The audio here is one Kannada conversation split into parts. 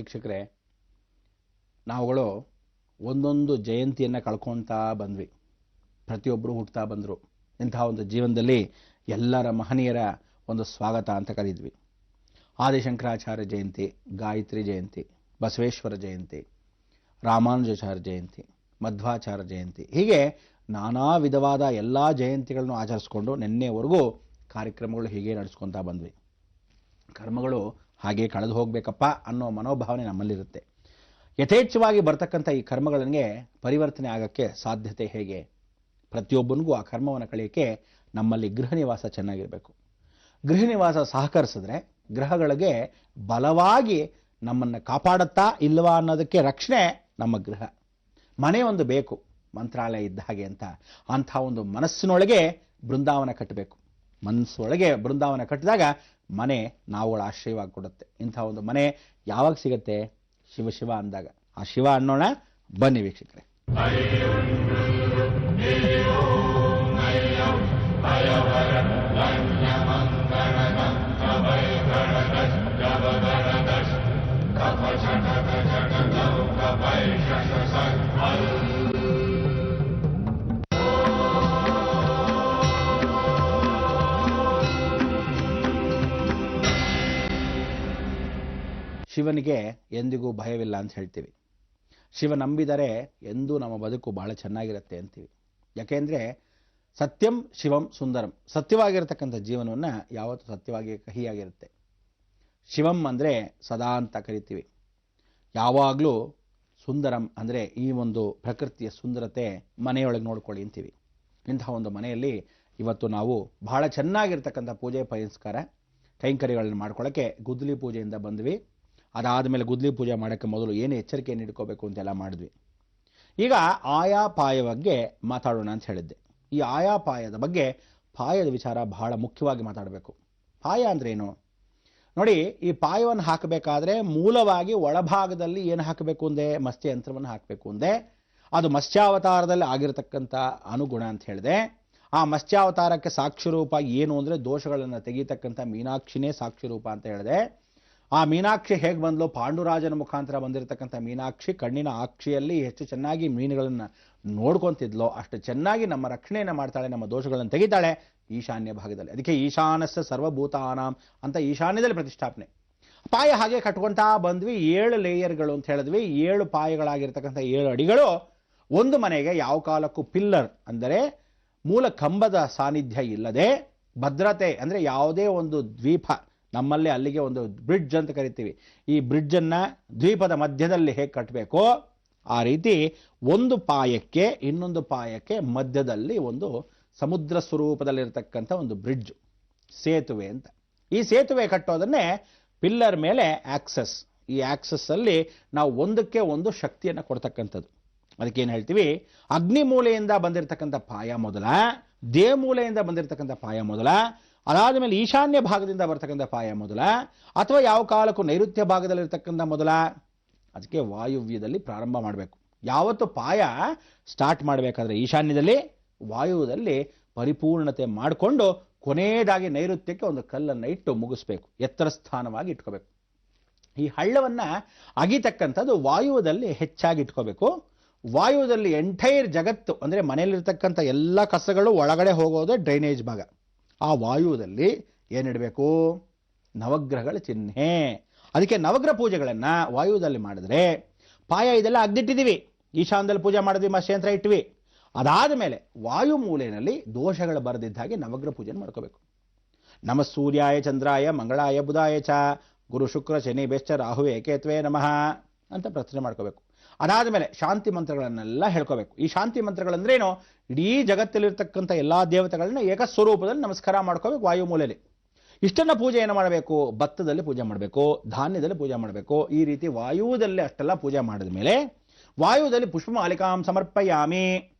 ವೀಕ್ಷಕರೇ, ನಾವುಗಳು ಒಂದೊಂದು ಜಯಂತಿಯನ್ನು ಕಳ್ಕೊಳ್ತಾ ಬಂದ್ವಿ. ಪ್ರತಿಯೊಬ್ಬರು ಹುಟ್ಟುತ್ತಾ ಬಂದರು. ಇಂತಹ ಒಂದು ಜೀವನದಲ್ಲಿ ಎಲ್ಲರ ಮಹನೀಯರ ಒಂದು ಸ್ವಾಗತ ಅಂತ ಕರೀದ್ವಿ. ಆದಿಶಂಕರಾಚಾರ್ಯ ಜಯಂತಿ, ಗಾಯತ್ರಿ ಜಯಂತಿ, ಬಸವೇಶ್ವರ ಜಯಂತಿ, ರಾಮಾನುಜಾಚಾರ್ಯ ಜಯಂತಿ, ಮಧ್ವಾಚಾರ್ಯ ಜಯಂತಿ, ಹೀಗೆ ನಾನಾ ವಿಧವಾದ ಎಲ್ಲ ಜಯಂತಿಗಳನ್ನು ಆಚರಿಸ್ಕೊಂಡು ನಿನ್ನೆವರೆಗೂ ಕಾರ್ಯಕ್ರಮಗಳು ಹೀಗೆ ನಡೆಸ್ಕೊತಾ ಬಂದ್ವಿ. ಕರ್ಮಗಳು ಹಾಗೆ ಕಳೆದು ಹೋಗಬೇಕಪ್ಪ ಅನ್ನೋ ಮನೋಭಾವನೆ ನಮ್ಮಲ್ಲಿರುತ್ತೆ. ಯಥೇಚ್ಛವಾಗಿ ಬರ್ತಕ್ಕಂಥ ಈ ಕರ್ಮಗಳಿಗೆ ಪರಿವರ್ತನೆ ಆಗೋಕ್ಕೆ ಸಾಧ್ಯತೆ ಹೇಗೆ? ಪ್ರತಿಯೊಬ್ಬನಿಗೂ ಆ ಕರ್ಮವನ್ನು ಕಳೆಯೋಕ್ಕೆ ನಮ್ಮಲ್ಲಿ ಗೃಹ ನಿವಾಸ ಚೆನ್ನಾಗಿರಬೇಕು. ಗೃಹ ನಿವಾಸ ಸಹಕರಿಸಿದ್ರೆ ಗ್ರಹಗಳಿಗೆ ಬಲವಾಗಿ ನಮ್ಮನ್ನು ಕಾಪಾಡುತ್ತಾ ಇಲ್ಲವಾ ಅನ್ನೋದಕ್ಕೆ ರಕ್ಷಣೆ ನಮ್ಮ ಗೃಹ. ಮನೆ ಒಂದು ಬೇಕು, ಮಂತ್ರಾಲಯ ಇದ್ದ ಹಾಗೆ ಅಂತ. ಅಂಥ ಒಂದು ಮನಸ್ಸಿನೊಳಗೆ ಬೃಂದಾವನ ಕಟ್ಟಬೇಕು. ಮನಸ್ಸೊಳಗೆ ಬೃಂದಾವನ ಕಟ್ಟಿದಾಗ ಮನೆ ನಾವುಗಳ ಆಶ್ರಯವಾಗಿ ಕೊಡುತ್ತೆ. ಇಂಥ ಒಂದು ಮನೆ ಯಾವಾಗ ಸಿಗುತ್ತೆ? ಶಿವ ಶಿವ ಅಂದಾಗ. ಆ ಶಿವ ಅನ್ನೋಣ ಬನ್ನಿ ವೀಕ್ಷಕರೇ. ಶಿವನಿಗೆ ಎಂದಿಗೂ ಭಯವಿಲ್ಲ ಅಂತ ಹೇಳ್ತೀವಿ. ಶಿವ ನಂಬಿದರೆ ಎಂದೂ ನಮ್ಮ ಬದುಕು ಬಹಳ ಚೆನ್ನಾಗಿರುತ್ತೆ ಅಂತೀವಿ. ಯಾಕೆಂದರೆ ಸತ್ಯಂ ಶಿವಂ ಸುಂದರಂ, ಸತ್ಯವಾಗಿರತಕ್ಕಂಥ ಜೀವನವನ್ನು ಯಾವತ್ತೂ ಸತ್ಯವಾಗಿ ಕಹಿಯಾಗಿರುತ್ತೆ. ಶಿವಂ ಅಂದರೆ ಸದಾ ಅಂತ ಕರಿತೀವಿ. ಯಾವಾಗಲೂ ಸುಂದರಂ ಅಂದರೆ ಈ ಒಂದು ಪ್ರಕೃತಿಯ ಸುಂದರತೆ ಮನೆಯೊಳಗೆ ನೋಡ್ಕೊಳ್ಳಿ ಅಂತೀವಿ. ಇಂತಹ ಒಂದು ಮನೆಯಲ್ಲಿ ಇವತ್ತು ನಾವು ಬಹಳ ಚೆನ್ನಾಗಿರ್ತಕ್ಕಂಥ ಪೂಜೆ ಪುನಸ್ಕಾರ ಕೈಂಕರ್ಯಗಳನ್ನು ಮಾಡ್ಕೊಳ್ಳೋಕ್ಕೆ ಗುದ್ದಲಿ ಪೂಜೆಯಿಂದ ಬಂದ್ವಿ. ಅದಾದಮೇಲೆ ಗುದ್ದಲಿ ಪೂಜೆ ಮಾಡೋಕ್ಕೆ ಮೊದಲು ಏನು ಎಚ್ಚರಿಕೆಯನ್ನು ಇಟ್ಕೋಬೇಕು ಅಂತೆಲ್ಲ ಮಾಡಿದ್ವಿ. ಈಗ ಆಯಾಪಾಯ ಬಗ್ಗೆ ಮಾತಾಡೋಣ ಅಂತ ಹೇಳಿದ್ದೆ. ಈ ಆಯಾಪಾಯದ ಬಗ್ಗೆ, ಪಾಯದ ವಿಚಾರ ಬಹಳ ಮುಖ್ಯವಾಗಿ ಮಾತಾಡಬೇಕು. ಪಾಯ ಅಂದ್ರೆ ಏನು ನೋಡಿ. ಈ ಪಾಯವನ್ನು ಹಾಕಬೇಕಾದ್ರೆ ಮೂಲವಾಗಿ ಒಳಭಾಗದಲ್ಲಿ ಏನು ಹಾಕಬೇಕು ಅಂದೆ? ಮತ್ಸ್ಯ ಯಂತ್ರವನ್ನು ಹಾಕಬೇಕು ಅಂದೆ. ಅದು ಮತ್ಸ್ಯಾವತಾರದಲ್ಲಿ ಆಗಿರತಕ್ಕಂಥ ಅನುಗುಣ ಅಂತ ಹೇಳಿದೆ. ಆ ಮತ್ಸ್ಯಾವತಾರಕ್ಕೆ ಸಾಕ್ಷಿ ರೂಪ ಏನು ಅಂದರೆ ದೋಷಗಳನ್ನು ತೆಗೀತಕ್ಕಂಥ ಮೀನಾಕ್ಷಿನೇ ಸಾಕ್ಷಿ ರೂಪ ಅಂತ ಹೇಳಿದೆ. ಆ ಮೀನಾಕ್ಷಿ ಹೇಗೆ ಬಂದ್ಲು? ಪಾಂಡುರಾಜನ ಮುಖಾಂತರ ಬಂದಿರತಕ್ಕಂಥ ಮೀನಾಕ್ಷಿ ಕಣ್ಣಿನ ಆಕ್ಷಿಯಲ್ಲಿ ಹೆಚ್ಚು ಚೆನ್ನಾಗಿ ಮೀನುಗಳನ್ನು ನೋಡ್ಕೊತಿದ್ಲೋ ಅಷ್ಟು ಚೆನ್ನಾಗಿ ನಮ್ಮ ರಕ್ಷಣೆಯನ್ನು ಮಾಡ್ತಾಳೆ, ನಮ್ಮ ದೋಷಗಳನ್ನು ತೆಗಿತಾಳೆ ಈಶಾನ್ಯ ಭಾಗದಲ್ಲಿ. ಅದಕ್ಕೆ ಈಶಾನಸ್ಯ ಸರ್ವಭೂತಾನಾಂ ಅಂತ ಈಶಾನ್ಯದಲ್ಲಿ ಪ್ರತಿಷ್ಠಾಪನೆ. ಪಾಯ ಹಾಗೆ ಕಟ್ಕೊಳ್ತಾ ಬಂದ್ವಿ. 7 ಲೇಯರ್ಗಳು ಅಂತ ಹೇಳಿದ್ವಿ. 7 ಪಾಯಗಳಾಗಿರ್ತಕ್ಕಂಥ 7 ಅಡಿಗಳು ಒಂದು ಮನೆಗೆ ಯಾವ ಕಾಲಕ್ಕೂ ಪಿಲ್ಲರ್ ಅಂದರೆ ಮೂಲ ಕಂಬದ ಸಾನ್ನಿಧ್ಯ ಇಲ್ಲದೆ ಭದ್ರತೆ ಅಂದರೆ ಯಾವುದೇ ಒಂದು ದ್ವೀಪ, ನಮ್ಮಲ್ಲಿ ಅಲ್ಲಿಗೆ ಒಂದು ಬ್ರಿಡ್ಜ್ ಅಂತ ಕರಿತೀವಿ. ಈ ಬ್ರಿಡ್ಜನ್ನು ದ್ವೀಪದ ಮಧ್ಯದಲ್ಲಿ ಹೇಗೆ ಕಟ್ಟಬೇಕೋ ಆ ರೀತಿ ಒಂದು ಪಾಯಕ್ಕೆ ಇನ್ನೊಂದು ಪಾಯಕ್ಕೆ ಮಧ್ಯದಲ್ಲಿ ಒಂದು ಸಮುದ್ರ ಸ್ವರೂಪದಲ್ಲಿರ್ತಕ್ಕಂಥ ಒಂದು ಬ್ರಿಡ್ಜ್, ಸೇತುವೆ ಅಂತ. ಈ ಸೇತುವೆ ಕಟ್ಟೋದನ್ನೇ ಪಿಲ್ಲರ್ ಮೇಲೆ ಆಕ್ಸಸ್. ಈ ಆಕ್ಸಸ್ ಅಲ್ಲಿ ನಾವು ಒಂದಕ್ಕೆ ಒಂದು ಶಕ್ತಿಯನ್ನು ಕೊಡ್ತಕ್ಕಂಥದ್ದು. ಅದಕ್ಕೇನು ಹೇಳ್ತೀವಿ? ಅಗ್ನಿ ಮೂಲೆಯಿಂದ ಬಂದಿರತಕ್ಕಂಥ ಪಾಯ ಮೊದಲ, ದೇವಮೂಲೆಯಿಂದ ಬಂದಿರತಕ್ಕಂಥ ಪಾಯ ಮೊದಲ, ಅದಾದ ಮೇಲೆ ಈಶಾನ್ಯ ಭಾಗದಿಂದ ಬರ್ತಕ್ಕಂಥ ಪಾಯ ಮೊದಲ, ಅಥವಾ ಯಾವ ಕಾಲಕ್ಕೂ ನೈಋತ್ಯ ಭಾಗದಲ್ಲಿರ್ತಕ್ಕಂಥ ಮೊದಲ. ಅದಕ್ಕೆ ವಾಯುವ್ಯದಲ್ಲಿ ಪ್ರಾರಂಭ ಮಾಡಬೇಕು. ಯಾವತ್ತು ಪಾಯ ಸ್ಟಾರ್ಟ್ ಮಾಡಬೇಕಾದ್ರೆ ಈಶಾನ್ಯದಲ್ಲಿ, ವಾಯುವ್ಯದಲ್ಲಿ ಪರಿಪೂರ್ಣತೆ ಮಾಡಿಕೊಂಡು ಕೊನೆಯದಾಗಿ ನೈಋತ್ಯಕ್ಕೆ ಒಂದು ಕಲ್ಲನ್ನು ಇಟ್ಟು ಮುಗಿಸ್ಬೇಕು, ಎತ್ತರ ಸ್ಥಾನವಾಗಿ ಇಟ್ಕೋಬೇಕು. ಈ ಹಳ್ಳವನ್ನು ಅಗಿತಕ್ಕಂಥದ್ದು ವಾಯುವ್ಯದಲ್ಲಿ ಹೆಚ್ಚಾಗಿ ಇಟ್ಕೋಬೇಕು. ವಾಯುವ್ಯದಲ್ಲಿ ಎಂಟೈರ್ ಜಗತ್ತು ಅಂದರೆ ಮನೆಯಲ್ಲಿರ್ತಕ್ಕಂಥ ಎಲ್ಲ ಕಸಗಳು ಒಳಗಡೆ ಹೋಗೋದು ಡ್ರೈನೇಜ್ ಭಾಗ. ಆ ವಾಯುವ್ಯದಲ್ಲಿ ಏನಿಡಬೇಕು? ನವಗ್ರಹಗಳ ಚಿಹ್ನೆ. ಅದಕ್ಕೆ ನವಗ್ರಹ ಪೂಜೆಗಳನ್ನು ವಾಯುವ್ಯದಲ್ಲಿ ಮಾಡಿದ್ರೆ, ಪಾಯ ಇದೆಲ್ಲ ಅಗ್ದಿಟ್ಟಿದ್ದೀವಿ, ಈಶಾನ್ಯದಲ್ಲಿ ಪೂಜೆ ಮಾಡಿದ್ವಿ, ಮತ್ಸ್ಯಯಂತ್ರ ಇಟ್ವಿ. ಅದಾದ ಮೇಲೆ ವಾಯು ಮೂಲೆಯಲ್ಲಿ ದೋಷಗಳು ಬರೆದಿದ್ದ ಹಾಗೆ ನವಗ್ರಹ ಪೂಜೆ ಮಾಡ್ಕೋಬೇಕು. ನಮ ಸೂರ್ಯಾಯ ಚಂದ್ರಾಯ ಮಂಗಳಾಯ ಬುಧಾಯ ಚ ಗುರು ಶುಕ್ರ ಶನಿ ಬೆಶ್ಚ ರಾಹುವೆ ಕೇತ್ವೇ ನಮಃ ಅಂತ ಪ್ರಾರ್ಥನೆ ಮಾಡ್ಕೋಬೇಕು. ಅದಾದ ಮೇಲೆ ಶಾಂತಿ ಮಂತ್ರಗಳನ್ನೆಲ್ಲ ಹೇಳ್ಕೋಬೇಕು. ಈ ಶಾಂತಿ ಮಂತ್ರಗಳಂದ್ರೇನು? ಇಡೀ ಜಗತ್ತಲ್ಲಿರ್ತಕ್ಕಂಥ ಎಲ್ಲ ದೇವತೆಗಳನ್ನ ಏಕಸ್ವರೂಪದಲ್ಲಿ ನಮಸ್ಕಾರ ಮಾಡ್ಕೋಬೇಕು ವಾಯು ಮೂಲೆಯಲ್ಲಿ. ಇಷ್ಟನ್ನ ಪೂಜೆ ಏನು ಮಾಡಬೇಕು? ಭತ್ತದಲ್ಲಿ ಪೂಜೆ ಮಾಡಬೇಕು, ಧಾನ್ಯದಲ್ಲಿ ಪೂಜೆ ಮಾಡಬೇಕು. ಈ ರೀತಿ ವಾಯುದಲ್ಲಿ ಅಷ್ಟೆಲ್ಲ ಪೂಜೆ ಮಾಡಿದ ಮೇಲೆ ವಾಯುದಲ್ಲಿ ಪುಷ್ಪ ಮಾಲಿಕಾಂ ಸಮರ್ಪಯಾಮಿ,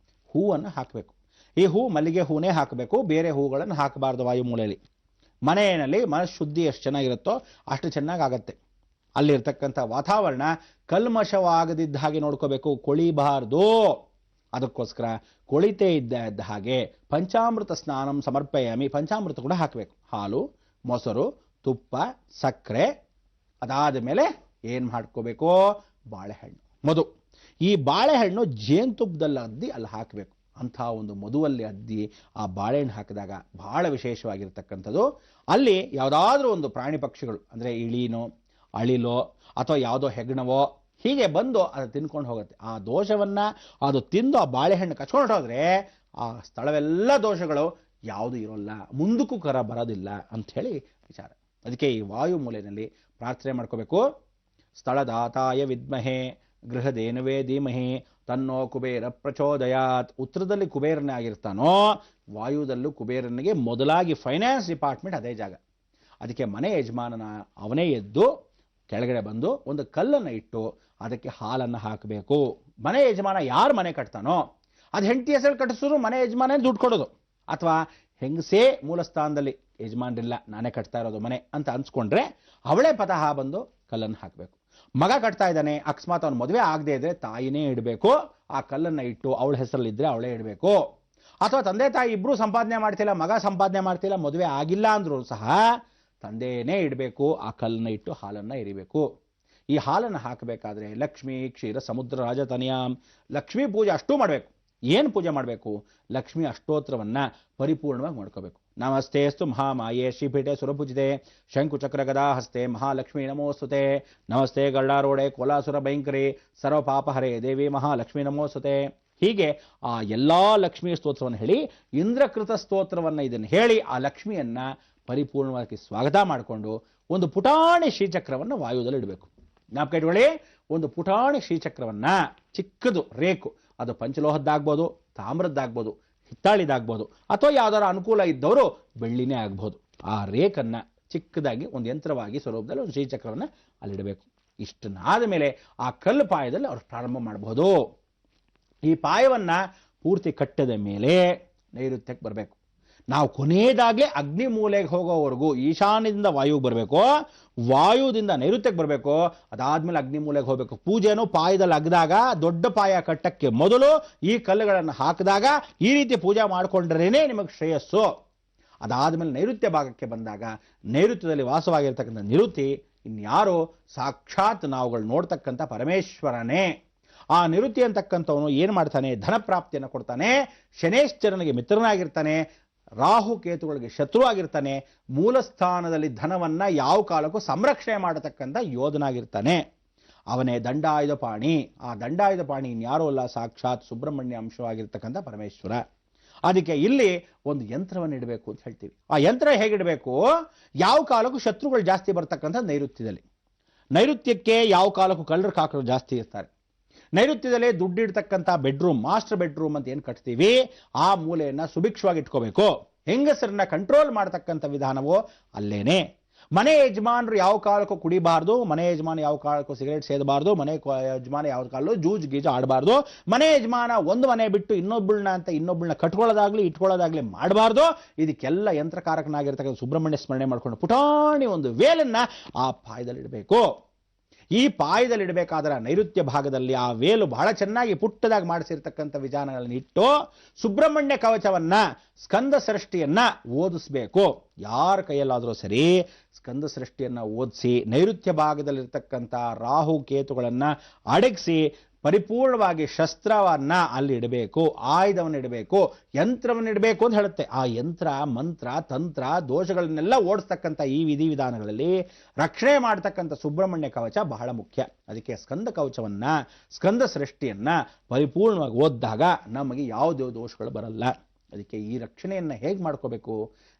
ಹೂವನ್ನು ಹಾಕಬೇಕು. ಈ ಹೂ ಮಲ್ಲಿಗೆ ಹೂನೇ ಹಾಕಬೇಕು, ಬೇರೆ ಹೂಗಳನ್ನು ಹಾಕಬಾರ್ದು ವಾಯು ಮೂಲೆಯಲ್ಲಿ. ಮನೆಯಲ್ಲಿ ಮನಃಶುದ್ಧಿ ಎಷ್ಟು ಚೆನ್ನಾಗಿರುತ್ತೋ ಅಷ್ಟು ಚೆನ್ನಾಗಾಗತ್ತೆ. ಅಲ್ಲಿರ್ತಕ್ಕಂಥ ವಾತಾವರಣ ಕಲ್ಮಶವಾಗದಿದ್ದ ಹಾಗೆ ನೋಡ್ಕೋಬೇಕು, ಕೊಳಿಬಾರ್ದು. ಅದಕ್ಕೋಸ್ಕರ ಕೊಳಿತೇ ಇದ್ದ ಹಾಗೆ ಪಂಚಾಮೃತ ಸ್ನಾನಂ ಸಮರ್ಪಯಾಮಿ, ಪಂಚಾಮೃತ ಕೂಡ ಹಾಕಬೇಕು. ಹಾಲು, ಮೊಸರು, ತುಪ್ಪ, ಸಕ್ಕರೆ, ಅದಾದ ಮೇಲೆ ಏನು ಮಾಡ್ಕೋಬೇಕು? ಬಾಳೆಹಣ್ಣು, ಮಧು. ಈ ಬಾಳೆಹಣ್ಣು ಜೇನುತುಪ್ಪದಲ್ಲಿ ಅದ್ದಿ ಅಲ್ಲಿ ಹಾಕಬೇಕು. ಅಂಥ ಒಂದು ಮಧುವಲ್ಲಿ ಅದ್ದಿ ಆ ಬಾಳೆಹಣ್ಣು ಹಾಕಿದಾಗ ಬಹಳ ವಿಶೇಷವಾಗಿರ್ತಕ್ಕಂಥದ್ದು. ಅಲ್ಲಿ ಯಾವುದಾದ್ರೂ ಒಂದು ಪ್ರಾಣಿ ಪಕ್ಷಿಗಳು, ಅಂದರೆ ಇಳೀನೋ ಅಳಿಲೋ ಅಥವಾ ಯಾವುದೋ ಹೆಗ್ಣವೋ ಹೀಗೆ ಬಂದು ಅದು ತಿನ್ಕೊಂಡು ಹೋಗುತ್ತೆ. ಆ ದೋಷವನ್ನು ಅದು ತಿಂದು ಆ ಬಾಳೆಹಣ್ಣು ಕಚ್ಕೊಂಡು ಹೋದರೆ ಆ ಸ್ಥಳವೆಲ್ಲ ದೋಷಗಳು ಯಾವುದು ಇರೋಲ್ಲ, ಮುಂದಕ್ಕೂ ಕರ ಬರೋದಿಲ್ಲ ಅಂಥೇಳಿ ವಿಚಾರ. ಅದಕ್ಕೆ ಈ ವಾಯು ಮೂಲೆಯಲ್ಲಿ ಪ್ರಾರ್ಥನೆ ಮಾಡ್ಕೋಬೇಕು. ಸ್ಥಳದಾತಾಯ ವಿದ್ಮಹೆ ಗೃಹದೇನುವೇ ಧೀಮಹಿ ತನ್ನೋ ಕುಬೇರ ಪ್ರಚೋದಯಾತ್. ಉತ್ತರದಲ್ಲಿ ಕುಬೇರನೇ ಆಗಿರ್ತಾನೋ, ವಾಯುದಲ್ಲೂ ಕುಬೇರನಿಗೆ ಮೊದಲಾಗಿ ಫೈನಾನ್ಸ್ ಡಿಪಾರ್ಟ್ಮೆಂಟ್ ಅದೇ ಜಾಗ. ಅದಕ್ಕೆ ಮನೆ ಯಜಮಾನನ ಅವನೇ ಎದ್ದು ಕೆಳಗಡೆ ಬಂದು ಒಂದು ಕಲ್ಲನ್ನು ಇಟ್ಟು ಅದಕ್ಕೆ ಹಾಲನ್ನು ಹಾಕಬೇಕು. ಮನೆ ಯಜಮಾನ ಯಾರು ಮನೆ ಕಟ್ತಾನೋ ಅದು ಹೆಂಡತಿ ಹೆಸರು ಕಟ್ಟಿಸಿದ್ರು ಮನೆ ಯಜಮಾನೇ ದುಡ್ಡು ಕೊಡೋದು. ಅಥವಾ ಹೆಂಗಸೇ ಮೂಲ ಸ್ಥಾನದಲ್ಲಿ ಯಜಮಾನ್ರಿಲ್ಲ ನಾನೇ ಕಟ್ತಾ ಇರೋದು ಮನೆ ಅಂತ ಅನ್ಸ್ಕೊಂಡ್ರೆ ಅವಳೇ ಪತಃ ಬಂದು ಕಲ್ಲನ್ನು ಹಾಕಬೇಕು. ಮಗ ಕಟ್ತಾ ಇದ್ದಾನೆ, ಅಕಸ್ಮಾತ್ ಅವನು ಮದುವೆ ಆಗದೆ ಇದ್ರೆ ತಾಯಿನೇ ಇಡಬೇಕು. ಆ ಕಲ್ಲನ್ನು ಇಟ್ಟು ಅವಳ ಹೆಸರಲ್ಲಿದ್ದರೆ ಅವಳೇ ಇಡಬೇಕು. ಅಥವಾ ತಂದೆ ತಾಯಿ ಇಬ್ಬರು ಸಂಪಾದನೆ ಮಾಡ್ತಿಲ್ಲ, ಮಗ ಸಂಪಾದನೆ ಮಾಡ್ತಿಲ್ಲ, ಮದುವೆ ಆಗಿಲ್ಲ ಅಂದ್ರೂ ಸಹ ತಂದೆಯೇ ಇಡಬೇಕು. ಆ ಕಲ್ಲನ್ನು ಇಟ್ಟು ಹಾಲನ್ನು ಎರಿಬೇಕು. ಈ ಹಾಲನ್ನು ಹಾಕಬೇಕಾದ್ರೆ ಲಕ್ಷ್ಮೀ ಕ್ಷೀರ ಸಮುದ್ರ ರಾಜತನಯಾಂ, ಲಕ್ಷ್ಮೀ ಪೂಜೆ ಅಷ್ಟೂ ಮಾಡಬೇಕು. ಏನು ಪೂಜೆ ಮಾಡಬೇಕು? ಲಕ್ಷ್ಮೀ ಅಷ್ಟೋತ್ರವನ್ನು ಪರಿಪೂರ್ಣವಾಗಿ ಮಾಡ್ಕೋಬೇಕು. ನಮಸ್ತೆಸ್ತು ಮಹಾಮಾಯೇ ಶ್ರೀಪೀಠೆ ಸುರಪೂಜಿತೆ ಶಂಕುಚಕ್ರ ಗದಾ ಹಸ್ತೆ ಮಹಾಲಕ್ಷ್ಮೀ ನಮೋಸ್ತುತೆ. ನಮಸ್ತೆ ಗಳ್ಳಾರೋಡೆ ಕೋಲಾಸುರ ಭಯಂಕರಿ ಸರ್ವಪಾಪಹರೇ ದೇವಿ ಮಹಾಲಕ್ಷ್ಮೀ ನಮೋಸ್ತುತೆ. ಹೀಗೆ ಆ ಎಲ್ಲ ಲಕ್ಷ್ಮೀ ಸ್ತೋತ್ರವನ್ನು ಹೇಳಿ ಇಂದ್ರಕೃತ ಸ್ತೋತ್ರವನ್ನು ಇದನ್ನು ಹೇಳಿ ಆ ಲಕ್ಷ್ಮಿಯನ್ನು ಪರಿಪೂರ್ಣವಾಗಿ ಸ್ವಾಗತ ಮಾಡಿಕೊಂಡು ಒಂದು ಪುಟಾಣಿ ಶ್ರೀಚಕ್ರವನ್ನು ವಾಯುದಲ್ಲಿ ಇಡಬೇಕು. ಜ್ಞಾಪಕ ಇಟ್ಕೊಳ್ಳಿ, ಒಂದು ಪುಟಾಣಿ ಶ್ರೀಚಕ್ರವನ್ನು ಚಿಕ್ಕದು ರೇಕು, ಅದು ಪಂಚಲೋಹದ್ದಾಗ್ಬೋದು, ತಾಮ್ರದ್ದಾಗ್ಬೋದು, ಹಿತ್ತಾಳಿದಾಗ್ಬೋದು, ಅಥವಾ ಯಾವ್ದಾರ ಅನುಕೂಲ ಇದ್ದವರು ಬೆಳ್ಳಿನೇ ಆಗ್ಬೋದು. ಆ ರೇಕನ್ನು ಚಿಕ್ಕದಾಗಿ ಒಂದು ಯಂತ್ರವಾಗಿ ಸ್ವರೂಪದಲ್ಲಿ ಒಂದು ಶ್ರೀಚಕ್ರವನ್ನು ಅಲ್ಲಿಡಬೇಕು. ಇಷ್ಟನ್ನಾದ ಮೇಲೆ ಆ ಕಲ್ಲು ಪಾಯದಲ್ಲಿ ಅವರು ಪ್ರಾರಂಭ ಮಾಡಬಹುದು. ಈ ಪಾಯವನ್ನು ಪೂರ್ತಿ ಕಟ್ಟದ ಮೇಲೆ ನೈಋತ್ಯಕ್ಕೆ ಬರಬೇಕು. ನಾವು ಕೊನೆಯದಾಗಲೇ ಅಗ್ನಿ ಮೂಲೆಗೆ ಹೋಗೋವರೆಗೂ ಈಶಾನ್ಯದಿಂದ ವಾಯುಗೆ ಬರಬೇಕು, ವಾಯುದಿಂದ ನೈಋತ್ಯಕ್ಕೆ ಬರಬೇಕು, ಅದಾದ್ಮೇಲೆ ಅಗ್ನಿ ಮೂಲೆಗೆ ಹೋಗಬೇಕು. ಪೂಜೆನೂ ಪಾಯದಲ್ಲಿ ಅಗ್ದಾಗ ದೊಡ್ಡ ಪಾಯ ಕಟ್ಟಕ್ಕೆ ಮೊದಲು ಈ ಕಲ್ಲುಗಳನ್ನು ಹಾಕಿದಾಗ ಈ ರೀತಿ ಪೂಜೆ ಮಾಡಿಕೊಂಡ್ರೇನೆ ನಿಮಗೆ ಶ್ರೇಯಸ್ಸು. ಅದಾದ್ಮೇಲೆ ನೈಋತ್ಯ ಭಾಗಕ್ಕೆ ಬಂದಾಗ ನೈಋತ್ಯದಲ್ಲಿ ವಾಸವಾಗಿರ್ತಕ್ಕಂಥ ನಿವೃತ್ತಿ ಇನ್ಯಾರು? ಸಾಕ್ಷಾತ್ ನಾವುಗಳು ನೋಡ್ತಕ್ಕಂಥ ಪರಮೇಶ್ವರನೇ. ಆ ನಿವೃತ್ತಿ ಅಂತಕ್ಕಂಥವನು ಏನು ಮಾಡ್ತಾನೆ? ಧನಪ್ರಾಪ್ತಿಯನ್ನು ಕೊಡ್ತಾನೆ, ಶನೇಶ್ಚರನಿಗೆ ಮಿತ್ರನಾಗಿರ್ತಾನೆ, ರಾಹು ಕೇತುಗಳಿಗೆ ಶತ್ರು ಆಗಿರ್ತಾನೆ, ಮೂಲ ಸ್ಥಾನದಲ್ಲಿ ಧನವನ್ನು ಯಾವ ಕಾಲಕ್ಕೂ ಸಂರಕ್ಷಣೆ ಮಾಡತಕ್ಕಂಥ ಯೋಧನಾಗಿರ್ತಾನೆ. ಅವನೇ ದಂಡಾಯುಧ ಪಾಣಿ. ಆ ದಂಡಾಯುಧ ಪಾಣಿ ಇನ್ಯಾರೂ ಅಲ್ಲ, ಸಾಕ್ಷಾತ್ ಸುಬ್ರಹ್ಮಣ್ಯ ಅಂಶವಾಗಿರ್ತಕ್ಕಂಥ ಪರಮೇಶ್ವರ. ಅದಕ್ಕೆ ಇಲ್ಲಿ ಒಂದು ಯಂತ್ರವನ್ನು ಇಡಬೇಕು ಅಂತ ಹೇಳ್ತೀವಿ. ಆ ಯಂತ್ರ ಹೇಗಿಡಬೇಕು? ಯಾವ ಕಾಲಕ್ಕೂ ಶತ್ರುಗಳು ಜಾಸ್ತಿ ಬರ್ತಕ್ಕಂಥ ನೈಋತ್ಯದಲ್ಲಿ. ನೈಋತ್ಯಕ್ಕೆ ಯಾವ ಕಾಲಕ್ಕೂ ಕಳ್ಳರ ಕಾಕರು ಜಾಸ್ತಿ ಇರ್ತಾರೆ. ನೈಋತ್ಯದಲ್ಲೇ ದುಡ್ಡಿಡ್ತಕ್ಕಂಥ ಬೆಡ್ರೂಮ್, ಮಾಸ್ಟರ್ ಬೆಡ್ರೂಮ್ ಅಂತ ಏನು ಕಟ್ತೀವಿ, ಆ ಮೂಲೆಯನ್ನು ಸುಭಿಕ್ಷವಾಗಿ ಇಟ್ಕೋಬೇಕು. ಹೆಂಗಸರನ್ನ ಕಂಟ್ರೋಲ್ ಮಾಡ್ತಕ್ಕಂಥ ವಿಧಾನವೋ ಅಲ್ಲೇನೆ. ಮನೆ ಯಜಮಾನರು ಯಾವ ಕಾಲಕ್ಕೂ ಕುಡಿಬಾರ್ದು, ಮನೆ ಯಜಮಾನ ಯಾವ ಕಾಲಕ್ಕೂ ಸಿಗರೇಟ್ ಸೇದಬಾರ್ದು, ಮನೆ ಯಜಮಾನ ಯಾವ ಕಾಲಕ್ಕೂ ಜೂಜ್ ಗೀಜು ಆಡಬಾರ್ದು, ಮನೆ ಯಜಮಾನ ಒಂದು ಮನೆ ಬಿಟ್ಟು ಇನ್ನೊಬ್ಬಳನ್ನ ಕಟ್ಕೊಳ್ಳೋದಾಗ್ಲಿ ಇಟ್ಕೊಳ್ಳೋದಾಗ್ಲಿ ಮಾಡಬಾರ್ದು. ಇದಕ್ಕೆಲ್ಲ ಯಂತ್ರಕಾರಕನಾಗಿರ್ತಕ್ಕಂಥ ಸುಬ್ರಹ್ಮಣ್ಯ ಸ್ಮರಣೆ ಮಾಡ್ಕೊಂಡು ಪುಟಾಣಿ ಒಂದು ವೇಲನ್ನು ಆ ಪಾಯದಲ್ಲಿ ಇಡಬೇಕು. ಈ ಪಾಯದಲ್ಲಿ ಇಡಬೇಕಾದ್ರೆ ನೈಋತ್ಯ ಭಾಗದಲ್ಲಿ ಆ ವೇಲು ಬಹಳ ಚೆನ್ನಾಗಿ ಪುಟ್ಟದಾಗಿ ಮಾಡಿಸಿರ್ತಕ್ಕಂಥ ವಿಧಾನಗಳನ್ನು ಇಟ್ಟು ಸುಬ್ರಹ್ಮಣ್ಯ ಕವಚವನ್ನ, ಸ್ಕಂದ ಸೃಷ್ಟಿಯನ್ನ ಓದಿಸ್ಬೇಕು. ಯಾರ ಕೈಯಲ್ಲಾದರೂ ಸರಿ ಸ್ಕಂದ ಸೃಷ್ಟಿಯನ್ನ ಓದಿಸಿ ನೈಋತ್ಯ ಭಾಗದಲ್ಲಿರ್ತಕ್ಕಂಥ ರಾಹು ಕೇತುಗಳನ್ನು ಅಡಗಿಸಿ ಪರಿಪೂರ್ಣವಾಗಿ ಶಸ್ತ್ರವನ್ನ ಅಲ್ಲಿ ಇಡಬೇಕು, ಆಯುಧವನ್ನು ಇಡಬೇಕು, ಯಂತ್ರವನ್ನು ಇಡಬೇಕು ಅಂತ ಹೇಳುತ್ತೆ. ಆ ಯಂತ್ರ, ಮಂತ್ರ, ತಂತ್ರ, ದೋಷಗಳನ್ನೆಲ್ಲ ಓಡಿಸ್ತಕ್ಕಂಥ ಈ ವಿಧಿವಿಧಾನಗಳಲ್ಲಿ ರಕ್ಷಣೆ ಮಾಡತಕ್ಕಂಥ ಸುಬ್ರಹ್ಮಣ್ಯ ಕವಚ ಬಹಳ ಮುಖ್ಯ. ಅದಕ್ಕೆ ಸ್ಕಂದ ಕವಚವನ್ನ, ಸ್ಕಂದ ಸೃಷ್ಟಿಯನ್ನ ಪರಿಪೂರ್ಣವಾಗಿ ಓದಿದಾಗ ನಮಗೆ ಯಾವುದೇ ದೋಷಗಳು ಬರಲ್ಲ. ಅದಕ್ಕೆ ಈ ರಕ್ಷಣೆಯನ್ನು ಹೇಗೆ ಮಾಡ್ಕೋಬೇಕು?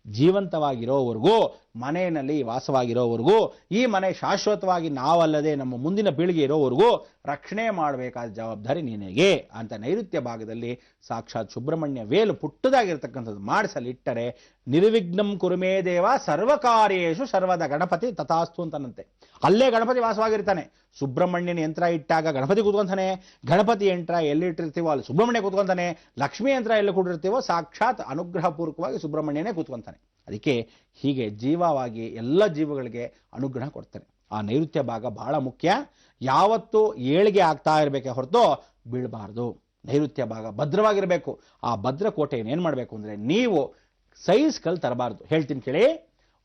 ಜೀವಂತವಾಗಿರೋವರೆಗೂ, ಮನೆಯಲ್ಲಿ ವಾಸವಾಗಿರೋವರೆಗೂ, ಈ ಮನೆ ಶಾಶ್ವತವಾಗಿ ನಾವಲ್ಲದೆ ನಮ್ಮ ಮುಂದಿನ ಪೀಳಿಗೆ ಇರೋವರೆಗೂ ರಕ್ಷಣೆ ಮಾಡಬೇಕಾದ ಜವಾಬ್ದಾರಿ ನಿನಗೆ ಅಂತ ನೈಋತ್ಯ ಭಾಗದಲ್ಲಿ ಸಾಕ್ಷಾತ್ ಸುಬ್ರಹ್ಮಣ್ಯ ವೇಲು ಪುಟ್ಟದಾಗಿರ್ತಕ್ಕಂಥದ್ದು ಮಾಡಿಸಲಿಟ್ಟರೆ ನಿರ್ವಿಘ್ನಂ ಕುರುಮೇ ದೇವ ಸರ್ವಕಾರ್ಯೇಷು ಸರ್ವದ ಗಣಪತಿ ತಥಾಸ್ತು ಅಂತನಂತೆ. ಅಲ್ಲೇ ಗಣಪತಿ ವಾಸವಾಗಿರ್ತಾನೆ. ಸುಬ್ರಹ್ಮಣ್ಯನ ಯಂತ್ರ ಇಟ್ಟಾಗ ಗಣಪತಿ ಕೂತ್ಕೊಂತಾನೆ, ಗಣಪತಿ ಯಂತ್ರ ಎಲ್ಲಿಟ್ಟಿರ್ತೀವೋ ಅಲ್ಲಿ ಸುಬ್ರಹ್ಮಣ್ಯ ಕೂತ್ಕೊಂತಾನೆ, ಲಕ್ಷ್ಮೀ ಯಂತ್ರ ಎಲ್ಲಿ ಕೂಡಿರ್ತೀವೋ ಸಾಕ್ಷಾತ್ ಅನುಗ್ರಹಪೂರ್ವಕವಾಗಿ ಸುಬ್ರಹ್ಮಣ್ಯನೇ ಕೂತ್ಕೊಂತಾನೆ. ಅದಕ್ಕೆ ಹೀಗೆ ಜೀವವಾಗಿ ಎಲ್ಲ ಜೀವಗಳಿಗೆ ಅನುಗ್ರಹ ಕೊಡ್ತಾನೆ. ಆ ನೈಋತ್ಯ ಭಾಗ ಬಹಳ ಮುಖ್ಯ. ಯಾವತ್ತೂ ಏಳಿಗೆ ಆಗ್ತಾ ಇರಬೇಕೆ ಹೊರತು ಬೀಳಬಾರ್ದು. ನೈಋತ್ಯ ಭಾಗ ಭದ್ರವಾಗಿರಬೇಕು. ಆ ಭದ್ರಕೋಟೆಯನ್ನು ಏನು ಮಾಡಬೇಕು ಅಂದರೆ, ನೀವು ಸೈಜ್ ಕಲ್ಲು ತರಬಾರ್ದು. ಹೇಳ್ತೀನಿ ಕೇಳಿ.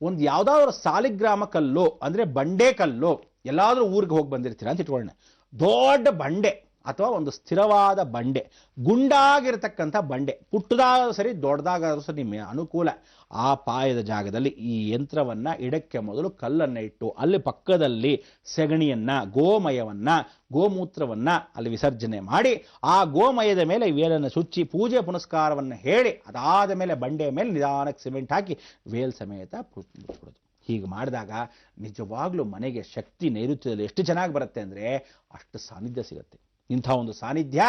ಒಂದು ಯಾವುದಾದ್ರು ಸಾಲಿಗ್ರಾಮ ಕಲ್ಲು ಅಂದರೆ ಬಂಡೆ ಕಲ್ಲು ಎಲ್ಲಾದರೂ ಊರಿಗೆ ಹೋಗಿ ಬಂದಿರ್ತೀರ ಅಂತ ಇಟ್ಕೊಳ್ಳೋಣ. ದೊಡ್ಡ ಬಂಡೆ ಅಥವಾ ಒಂದು ಸ್ಥಿರವಾದ ಬಂಡೆ, ಗುಂಡಾಗಿರ್ತಕ್ಕಂಥ ಬಂಡೆ, ಪುಟ್ಟದಾದರೂ ಸರಿ ದೊಡ್ಡದಾಗಾದ್ರೂ ಸರಿ ನಿಮ್ಮ ಅನುಕೂಲ, ಆ ಪಾಯದ ಜಾಗದಲ್ಲಿ ಈ ಯಂತ್ರವನ್ನ ಇಡಕ್ಕೆ ಮೊದಲು ಕಲ್ಲನ್ನು ಇಟ್ಟು ಅಲ್ಲಿ ಪಕ್ಕದಲ್ಲಿ ಸೆಗಣಿಯನ್ನ, ಗೋಮಯವನ್ನ, ಗೋಮೂತ್ರವನ್ನ ಅಲ್ಲಿ ವಿಸರ್ಜನೆ ಮಾಡಿ ಆ ಗೋಮಯದ ಮೇಲೆ ವೇಲನ್ನು ಸುಚ್ಚಿ ಪೂಜೆ ಪುನಸ್ಕಾರವನ್ನು ಹೇಳಿ ಅದಾದ ಮೇಲೆ ಬಂಡೆಯ ಮೇಲೆ ನಿಧಾನಕ್ಕೆ ಸಿಮೆಂಟ್ ಹಾಕಿ ವೇಲ್ ಸಮೇತ ಮುಚ್ಚಿಬಿಡೋದು. ಹೀಗೆ ಮಾಡಿದಾಗ ನಿಜವಾಗ್ಲೂ ಮನೆಗೆ ಶಕ್ತಿ ನೈಋತ್ಯದಲ್ಲಿ ಎಷ್ಟು ಚೆನ್ನಾಗಿ ಬರುತ್ತೆ ಅಂದರೆ ಅಷ್ಟು ಸಾನ್ನಿಧ್ಯ ಸಿಗುತ್ತೆ. ಇಂಥ ಒಂದು ಸಾನ್ನಿಧ್ಯ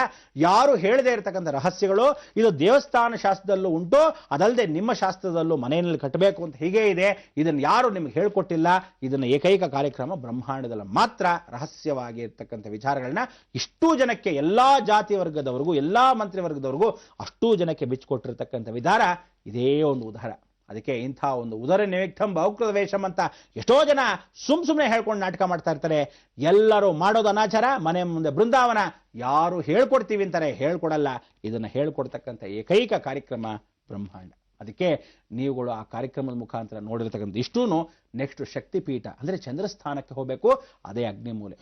ಯಾರು ಹೇಳದೇ ಇರತಕ್ಕಂಥ ರಹಸ್ಯಗಳು ಇದು ದೇವಸ್ಥಾನ ಶಾಸ್ತ್ರದಲ್ಲೂ ಉಂಟು, ಅದಲ್ಲದೆ ನಿಮ್ಮ ಶಾಸ್ತ್ರದಲ್ಲೂ ಮನೆಯಲ್ಲಿ ಕಟ್ಟಬೇಕು ಅಂತ ಹೀಗೆ ಇದೆ. ಇದನ್ನು ಯಾರು ನಿಮ್ಗೆ ಹೇಳ್ಕೊಟ್ಟಿಲ್ಲ. ಇದನ್ನು ಏಕೈಕ ಕಾರ್ಯಕ್ರಮ ಬ್ರಹ್ಮಾಂಡದಲ್ಲಿ ಮಾತ್ರ ರಹಸ್ಯವಾಗಿ ಇರ್ತಕ್ಕಂಥ ವಿಚಾರಗಳನ್ನ ಇಷ್ಟೂ ಜನಕ್ಕೆ, ಎಲ್ಲಾ ಜಾತಿ ವರ್ಗದವರೆಗೂ, ಎಲ್ಲಾ ಮಂತ್ರಿ ವರ್ಗದವರೆಗೂ ಅಷ್ಟೂ ಜನಕ್ಕೆ ಬಿಚ್ಚಿಕೊಟ್ಟಿರ್ತಕ್ಕಂಥ ವಿಧಾನ ಇದೇ ಒಂದು ಉದಾಹರಣೆ. ಅದಕ್ಕೆ ಇಂಥ ಒಂದು ಉದರ ನಿಮಿತ್ತಂ ಬಹುಕೃತ ವೇಷಂ ಅಂತ ಎಷ್ಟೋ ಜನ ಸುಮ್ಮನೆ ಹೇಳ್ಕೊಂಡು ನಾಟಕ ಮಾಡ್ತಾ ಇರ್ತಾರೆ. ಎಲ್ಲರೂ ಮಾಡೋದು ಅನಾಚಾರ, ಮನೆ ಮುಂದೆ ಬೃಂದಾವನ, ಯಾರು ಹೇಳ್ಕೊಡ್ತೀವಿ ಅಂತಾರೆ, ಹೇಳ್ಕೊಡಲ್ಲ. ಇದನ್ನು ಹೇಳ್ಕೊಡ್ತಕ್ಕಂಥ ಏಕೈಕ ಕಾರ್ಯಕ್ರಮ ಬ್ರಹ್ಮಾಂಡ. ಅದಕ್ಕೆ ನೀವುಗಳು ಆ ಕಾರ್ಯಕ್ರಮದ ಮುಖಾಂತರ ನೋಡಿರ್ತಕ್ಕಂಥ ಇಷ್ಟೂ ನೆಕ್ಸ್ಟ್ ಶಕ್ತಿಪೀಠ ಅಂದರೆ ಚಂದ್ರಸ್ಥಾನಕ್ಕೆ ಹೋಗಬೇಕು, ಅದೇ ಅಗ್ನಿಮೂಲೆ.